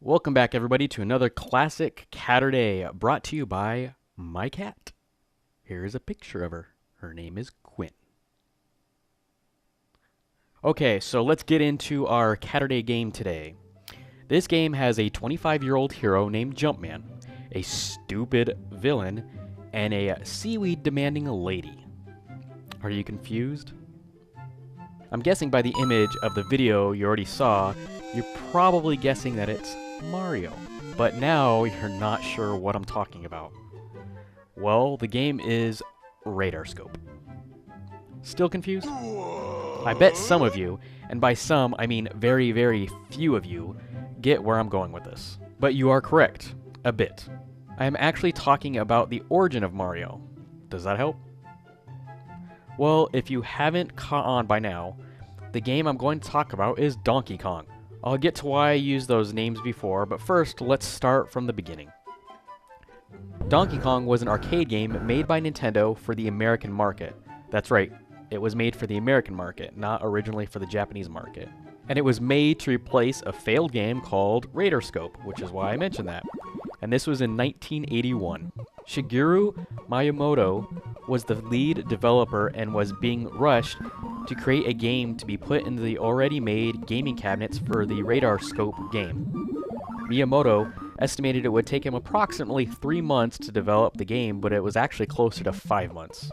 Welcome back, everybody, to another classic Catterday brought to you by my cat. Here is a picture of her. Her name is Quinn. Okay, so let's get into our Catterday game today. This game has a 25-year-old hero named Jumpman, a stupid villain, and a seaweed-demanding lady. Are you confused? I'm guessing by the image of the video you already saw, you're probably guessing that it's Mario. But now you're not sure what I'm talking about. Well, the game is Radarscope. Still confused? I bet some of you, and by some I mean very, very few of you, get where I'm going with this. But you are correct. A bit. I am actually talking about the origin of Mario. Does that help? Well, if you haven't caught on by now, the game I'm going to talk about is Donkey Kong. I'll get to why I used those names before, but first, let's start from the beginning. Donkey Kong was an arcade game made by Nintendo for the American market. That's right, it was made for the American market, not originally for the Japanese market. And it was made to replace a failed game called Radarscope, which is why I mentioned that. And this was in 1981. Shigeru Miyamoto was the lead developer and was being rushed to create a game to be put into the already made gaming cabinets for the Radarscope game. Miyamoto estimated it would take him approximately 3 months to develop the game, but it was actually closer to 5 months.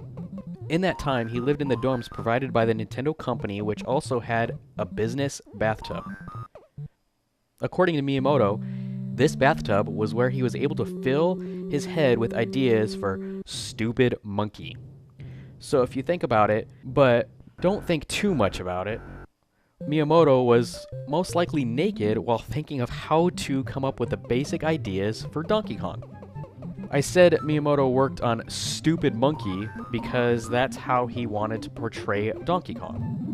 In that time, he lived in the dorms provided by the Nintendo company, which also had a business bathtub. According to Miyamoto, this bathtub was where he was able to fill his head with ideas for Stupid Monkey. So if you think about it, but don't think too much about it, Miyamoto was most likely naked while thinking of how to come up with the basic ideas for Donkey Kong. I said Miyamoto worked on Stupid Monkey because that's how he wanted to portray Donkey Kong.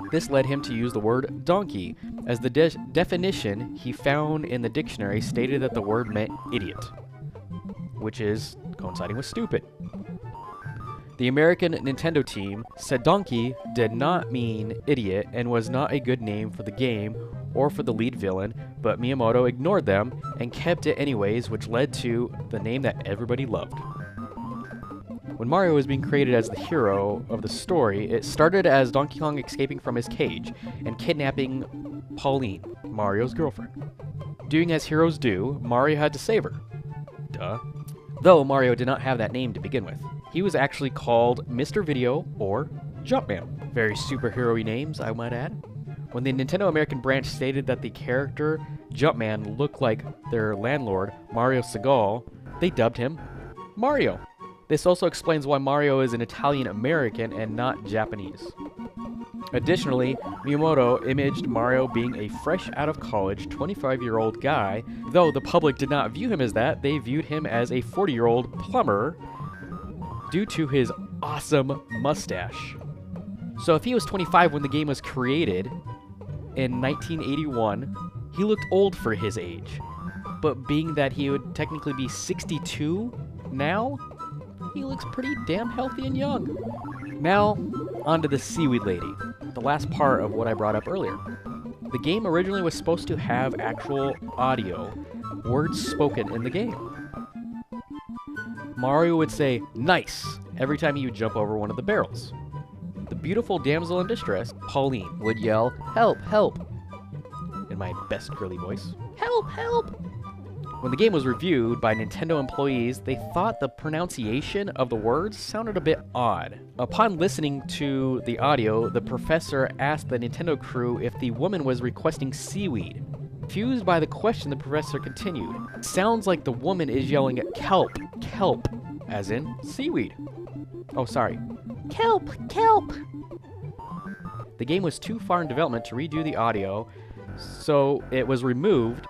This led him to use the word donkey, as the definition he found in the dictionary stated that the word meant idiot, which is coinciding with stupid. The American Nintendo team said donkey did not mean idiot and was not a good name for the game or for the lead villain, but Miyamoto ignored them and kept it anyways, which led to the name that everybody loved. When Mario was being created as the hero of the story, it started as Donkey Kong escaping from his cage and kidnapping Pauline, Mario's girlfriend. Doing as heroes do, Mario had to save her. Duh. Though Mario did not have that name to begin with. He was actually called Mr. Video or Jumpman. Very superhero-y names, I might add. When the Nintendo American branch stated that the character Jumpman looked like their landlord, Mario Segal, they dubbed him Mario. This also explains why Mario is an Italian-American and not Japanese. Additionally, Miyamoto imaged Mario being a fresh-out-of-college 25-year-old guy. Though the public did not view him as that, they viewed him as a 40-year-old plumber due to his awesome mustache. So if he was 25 when the game was created in 1981, he looked old for his age. But being that he would technically be 62 now, he looks pretty damn healthy and young. Now, onto the Seaweed Lady, the last part of what I brought up earlier. The game originally was supposed to have actual audio, words spoken in the game. Mario would say, "Nice," every time he would jump over one of the barrels. The beautiful damsel in distress, Pauline, would yell, "Help, help," in my best girly voice. "Help, help!" When the game was reviewed by Nintendo employees, they thought the pronunciation of the words sounded a bit odd. Upon listening to the audio, the professor asked the Nintendo crew if the woman was requesting seaweed. Confused by the question, the professor continued, "Sounds like the woman is yelling kelp, kelp," as in seaweed. Oh, sorry. Kelp, kelp! The game was too far in development to redo the audio, so it was removed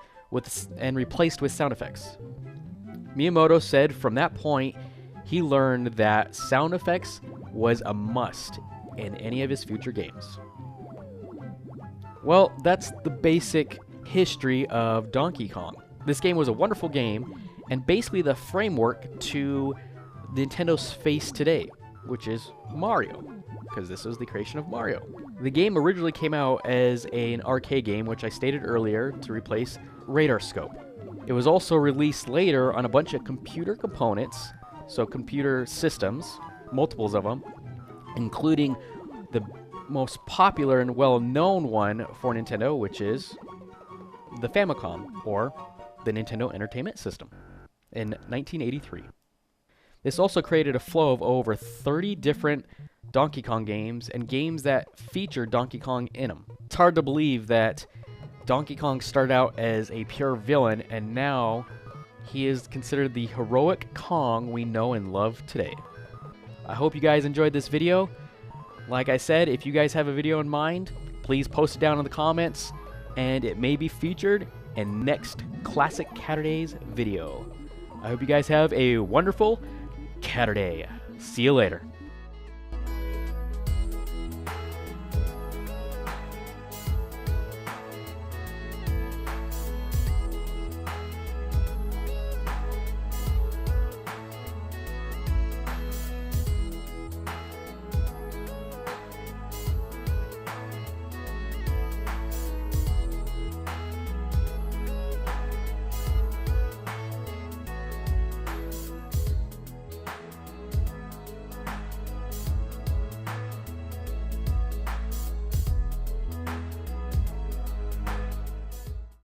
and replaced with sound effects. Miyamoto said from that point, he learned that sound effects was a must in any of his future games. Well, that's the basic history of Donkey Kong. This game was a wonderful game, and basically the framework to Nintendo's face today, which is Mario. because this was the creation of Mario. The game originally came out as an arcade game, which I stated earlier, to replace Radar Scope. It was also released later on a bunch of computer components, so computer systems, multiples of them, including the most popular and well-known one for Nintendo, which is the Famicom, or the Nintendo Entertainment System, in 1983. This also created a flow of over 30 different Donkey Kong games and games that feature Donkey Kong in them. It's hard to believe that Donkey Kong started out as a pure villain, and now he is considered the heroic Kong we know and love today. I hope you guys enjoyed this video. Like I said, if you guys have a video in mind, please post it down in the comments, and it may be featured in next Classic Catterdays video. I hope you guys have a wonderful Catterday. See you later.